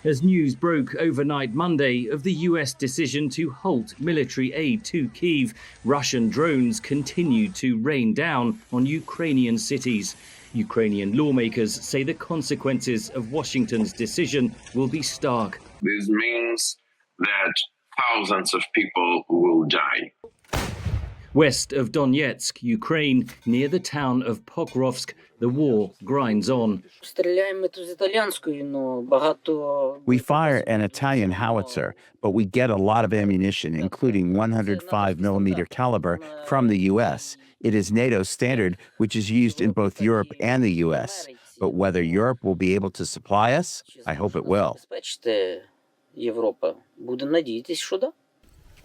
as news broke overnight Monday of the US decision to halt military aid to Kyiv. Russian drones continued to rain down on Ukrainian cities. Ukrainian lawmakers say the consequences of Washington's decision will be stark. This means that thousands of people will die. West of Donetsk, Ukraine, near the town of Pokrovsk, the war grinds on. We fire an Italian howitzer, but we get a lot of ammunition, including 105 millimeter caliber from the U.S. It is NATO standard, which is used in both Europe and the U.S. But whether Europe will be able to supply us, I hope it will.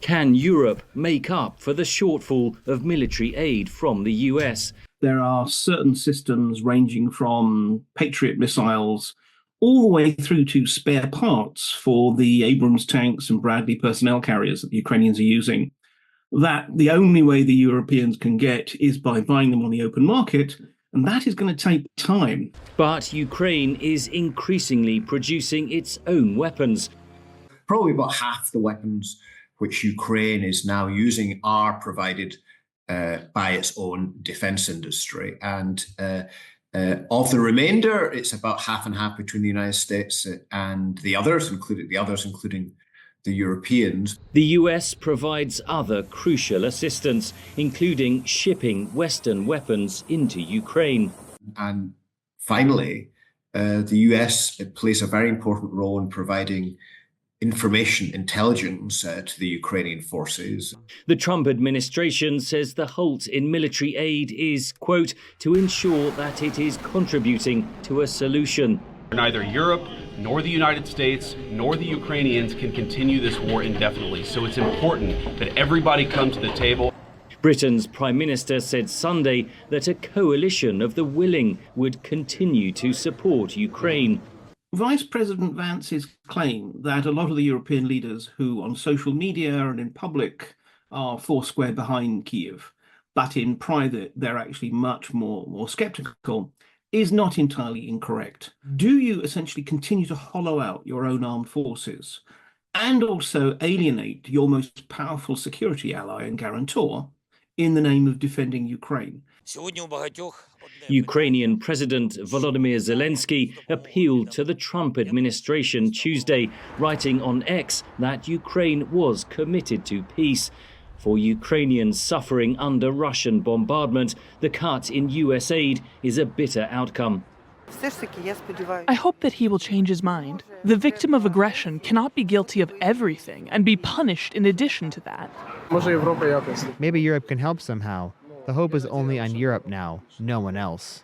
Can Europe make up for the shortfall of military aid from the US? There are certain systems ranging from Patriot missiles all the way through to spare parts for the Abrams tanks and Bradley personnel carriers that the Ukrainians are using, that the only way the Europeans can get is by buying them on the open market, and that is going to take time. But Ukraine is increasingly producing its own weapons. Probably about half the weapons which Ukraine is now using are provided by its own defense industry. And of the remainder, it's about half and half between the United States and the others, including the Europeans. The US provides other crucial assistance, including shipping Western weapons into Ukraine. And finally, the US plays a very important role in providing information, intelligence to the Ukrainian forces. The Trump administration says the halt in military aid is, quote, to ensure that it is contributing to a solution. Neither Europe, nor the United States, nor the Ukrainians can continue this war indefinitely. So it's important that everybody come to the table. Britain's Prime Minister said Sunday that a coalition of the willing would continue to support Ukraine. Vice President Vance's claim that a lot of the European leaders who on social media and in public are foursquare behind Kyiv, but in private they're actually much more skeptical, is not entirely incorrect. Do you essentially continue to hollow out your own armed forces and also alienate your most powerful security ally and guarantor in the name of defending Ukraine? Ukrainian President Volodymyr Zelensky appealed to the Trump administration Tuesday, writing on X that Ukraine was committed to peace. For Ukrainians suffering under Russian bombardment, the cut in US aid is a bitter outcome. I hope that he will change his mind. The victim of aggression cannot be guilty of everything and be punished in addition to that. Maybe Europe can help somehow. The hope is only on Europe now, no one else.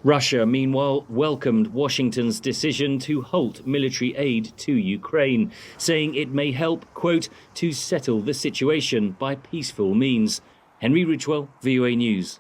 Russia, meanwhile, welcomed Washington's decision to halt military aid to Ukraine, saying it may help, quote, to settle the situation by peaceful means. Henry Ridgwell, VOA News.